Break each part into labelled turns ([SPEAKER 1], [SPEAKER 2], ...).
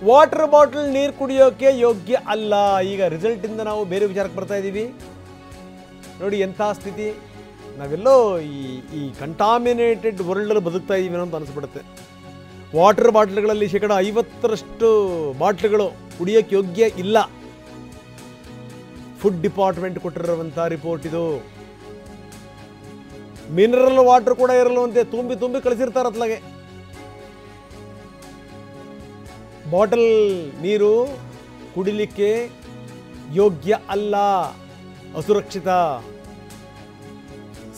[SPEAKER 1] Water bottle ನೀರು ಕುಡಿಯೋಕೆ ಯೋಗ್ಯ ಅಲ್ಲ. ಈಗ ರಿಸಲ್ಟಿಂದ ನಾವು ಬೇರೆ ವಿಚಾರಕ್ಕೆ ಬರ್ತಾ ಇದ್ದೀವಿ. ನೋಡಿ ಎಂಥ ಸ್ಥಿತಿ, ನಾವೆಲ್ಲೋ ಈ ಕಂಟಾಮಿನೇಟೆಡ್ ವರ್ಲ್ಡಲ್ಲಿ ಬದುಕ್ತಾ ಇದ್ದೀವಿ ಅಂತ ಅನಿಸ್ಬಿಡುತ್ತೆ. ವಾಟರ್ ಬಾಟ್ಲ್ಗಳಲ್ಲಿ 50% ಬಾಟ್ಲ್ಗಳು ಕುಡಿಯೋಕ್ಕೆ ಯೋಗ್ಯ ಇಲ್ಲ. ಫುಡ್ ಡಿಪಾರ್ಟ್ಮೆಂಟ್ ಕೊಟ್ಟಿರುವಂಥ ರಿಪೋರ್ಟ್ ಇದು. ಮಿನರಲ್ ವಾಟರ್ ಕೂಡ ಇರಲ್ವಂತೆ, ತುಂಬಿ ಕಳಿಸಿರ್ತಾರೆ ಅತ್ಲಾಗೆ. ಬಾಟಲ್ ನೀರು ಕುಡಿಲಿಕ್ಕೆ ಯೋಗ್ಯ ಅಲ್ಲ, ಅಸುರಕ್ಷಿತ,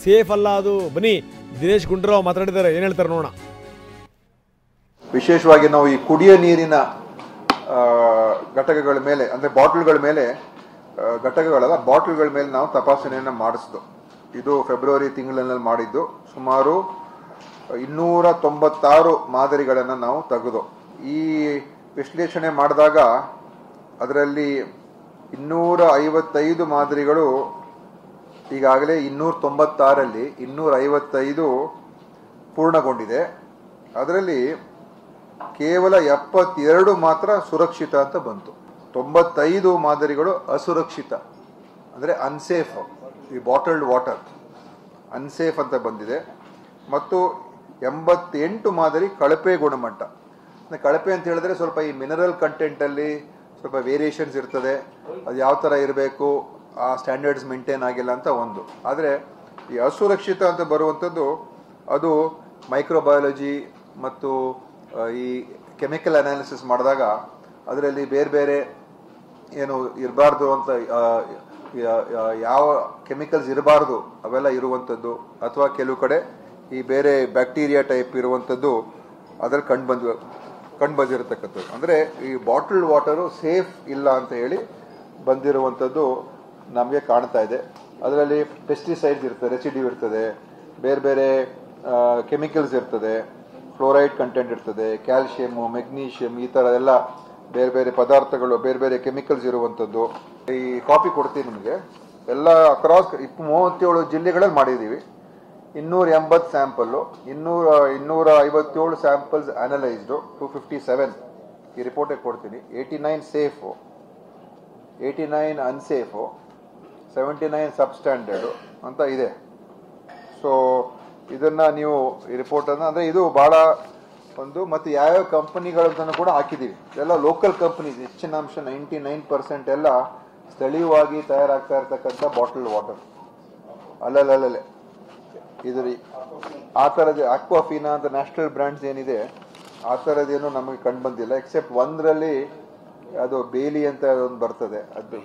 [SPEAKER 1] ಸೇಫ್ ಅಲ್ಲ ಅದು. ಬನ್ನಿ, ದಿನೇಶ್ ಗುಂಡೂರಾವ್ ಮಾತಾಡಿದ್ದಾರೆ, ಏನು ಹೇಳ್ತಾರೆ ನೋಡೋಣ.
[SPEAKER 2] ವಿಶೇಷವಾಗಿ ನಾವು ಈ ಕುಡಿಯ ನೀರಿನ ಘಟಕಗಳ ಮೇಲೆ, ಅಂದರೆ ಬಾಟಲ್ಗಳ ಮೇಲೆ, ಘಟಕಗಳಲ್ಲ ಬಾಟಲ್ಗಳ ಮೇಲೆ ನಾವು ತಪಾಸಣೆಯನ್ನು ಮಾಡಿಸಿದ್ದು. ಇದು ಫೆಬ್ರವರಿ ತಿಂಗಳಲ್ಲಿ ಮಾಡಿದ್ದು. ಸುಮಾರು 296 ಮಾದರಿಗಳನ್ನು ನಾವು ತೆಗೆದು ಈ ವಿಶ್ಲೇಷಣೆ ಮಾಡಿದಾಗ ಅದರಲ್ಲಿ 255 ಮಾದರಿಗಳು ಈಗಾಗಲೇ 296ರಲ್ಲಿ 255 ಪೂರ್ಣಗೊಂಡಿದೆ. ಅದರಲ್ಲಿ ಕೇವಲ 72 ಮಾತ್ರ ಸುರಕ್ಷಿತ ಅಂತ ಬಂತು. 95 ಮಾದರಿಗಳು ಅಸುರಕ್ಷಿತ, ಅಂದರೆ ಅನ್ಸೇಫ್, ಈ ಬಾಟಲ್ಡ್ ವಾಟರ್ ಅನ್ಸೇಫ್ ಅಂತ ಬಂದಿದೆ. ಮತ್ತು 88 ಮಾದರಿ ಕಳಪೆ ಗುಣಮಟ್ಟ. ಕಳಪೆ ಅಂತ ಹೇಳಿದ್ರೆ ಸ್ವಲ್ಪ ಈ ಮಿನರಲ್ ಕಂಟೆಂಟಲ್ಲಿ ಸ್ವಲ್ಪ ವೇರಿಯೇಷನ್ಸ್ ಇರ್ತದೆ, ಅದು ಯಾವ ಥರ ಇರಬೇಕು, ಆ ಸ್ಟ್ಯಾಂಡರ್ಡ್ಸ್ ಮೇಂಟೈನ್ ಆಗಿಲ್ಲ ಅಂತ ಒಂದು. ಆದರೆ ಈ ಅಸುರಕ್ಷಿತ ಅಂತ ಬರುವಂಥದ್ದು ಅದು ಮೈಕ್ರೋಬಯಾಲಜಿ ಮತ್ತು ಈ ಕೆಮಿಕಲ್ ಅನಾಲಿಸಿಸ್ ಮಾಡಿದಾಗ ಅದರಲ್ಲಿ ಬೇರೆ ಬೇರೆ ಏನು ಇರಬಾರ್ದು ಅಂತ, ಯಾವ ಕೆಮಿಕಲ್ಸ್ ಇರಬಾರ್ದು ಅವೆಲ್ಲ ಇರುವಂಥದ್ದು, ಅಥವಾ ಕೆಲವು ಕಡೆ ಈ ಬೇರೆ ಬ್ಯಾಕ್ಟೀರಿಯಾ ಟೈಪ್ ಇರುವಂಥದ್ದು ಅದರಲ್ಲಿ ಕಂಡುಬಂದಿರತಕ್ಕಂಥದ್ದು. ಅಂದರೆ ಈ ಬಾಟಲ್ಡ್ ವಾಟರು ಸೇಫ್ ಇಲ್ಲ ಅಂತ ಹೇಳಿ ಬಂದಿರುವಂಥದ್ದು ನಮಗೆ ಕಾಣ್ತಾ ಇದೆ. ಅದರಲ್ಲಿ ಪೆಸ್ಟಿಸೈಡ್ಸ್ ಇರ್ತದೆ, ರೆಸಿಡ್ಯೂ ಇರ್ತದೆ, ಬೇರೆ ಬೇರೆ ಕೆಮಿಕಲ್ಸ್ ಇರ್ತದೆ, ಫ್ಲೋರೈಡ್ ಕಂಟೆಂಟ್ ಇರ್ತದೆ, ಕ್ಯಾಲ್ಶಿಯಮು, ಮೆಗ್ನೀಷಿಯಮ್, ಈ ಥರ ಎಲ್ಲ ಬೇರೆ ಬೇರೆ ಪದಾರ್ಥಗಳು, ಬೇರೆ ಬೇರೆ ಕೆಮಿಕಲ್ಸ್ ಇರುವಂಥದ್ದು. ಈ ಕಾಪಿ ಕೊಡ್ತೀನಿ ನಿಮಗೆ. ಎಲ್ಲ ಅಕ್ರಾಸ್ 37 ಜಿಲ್ಲೆಗಳಲ್ಲಿ ಮಾಡಿದ್ದೀವಿ. 280 ಸ್ಯಾಂಪಲ್ಲು, 257 ಸ್ಯಾಂಪಲ್ಸ್ ಅನಲೈಸ್ಡು, 257 ಈ ರಿಪೋರ್ಟಿಗೆ ಕೊಡ್ತೀನಿ. 89 ಸೇಫು, 89 ಅನ್ಸೇಫು, 79 ಸಬ್ಸ್ಟ್ಯಾಂಡರ್ಡು ಅಂತ ಇದೆ. ಸೊ ಇದನ್ನ ನೀವು ಈ ರಿಪೋರ್ಟನ್ನು, ಅಂದರೆ ಇದು ಭಾಳ ಒಂದು, ಮತ್ತು ಯಾವ್ಯಾವ ಕಂಪನಿಗಳಂತೂ ಕೂಡ ಹಾಕಿದ್ದೀವಿ. ಎಲ್ಲ ಲೋಕಲ್ ಕಂಪನೀಸ್, ಹೆಚ್ಚಿನ ಅಂಶ 99% ಎಲ್ಲ ಸ್ಥಳೀಯವಾಗಿ ತಯಾರಾಗ್ತಾ ಇರ್ತಕ್ಕಂಥ ಬಾಟಲ್ ವಾಟರ್. ಅಲ್ಲಲ್ಲೇ ಇದ್ರ ಆ ಥರದ್ದು ಅಕ್ವಾಫಿನಾ ಅಂತ ನ್ಯಾಷನಲ್ ಬ್ರ್ಯಾಂಡ್ಸ್ ಏನಿದೆ ಆ ಥರದ್ದೇನು ನಮಗೆ ಕಂಡು ಬಂದಿಲ್ಲ. ಎಕ್ಸೆಪ್ಟ್ ಒಂದರಲ್ಲಿ ಅದು ಬೇಲಿ ಅಂತ ಒಂದು ಬರ್ತದೆ, ಅದು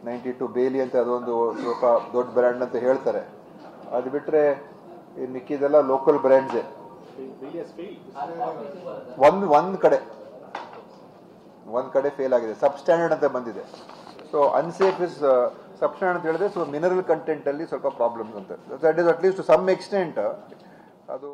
[SPEAKER 2] 92 ಬೇಲಿ ಅಂತ, ಅದೊಂದು ಸ್ವಲ್ಪ ದೊಡ್ಡ ಬ್ರ್ಯಾಂಡ್ ಅಂತ ಹೇಳ್ತಾರೆ. ಅದು ಬಿಟ್ಟರೆ ಮಿಕ್ಕಿದೆಲ್ಲ ಲೋಕಲ್ ಬ್ರ್ಯಾಂಡ್ಸೇ. ಒಂದ್ ಕಡೆ ಫೇಲ್ ಆಗಿದೆ, ಸಬ್ಸ್ಟ್ಯಾಂಡರ್ಡ್ ಅಂತ ಬಂದಿದೆ. ಸೊ ಅನ್ಸೇಫ್ ಇಸ್ ಸಬ್ಸ್ಟ್ಯಾಂಡರ್ಡ್ ಅಂತ ಹೇಳಿದ್ರೆ ಸೊ ಮಿನರಲ್ ಕಂಟೆಂಟ್ ಅಲ್ಲಿ ಸ್ವಲ್ಪ ಪ್ರಾಬ್ಲಮ್ಸ್ ಅಂತ. That is at least to some extent ಅದು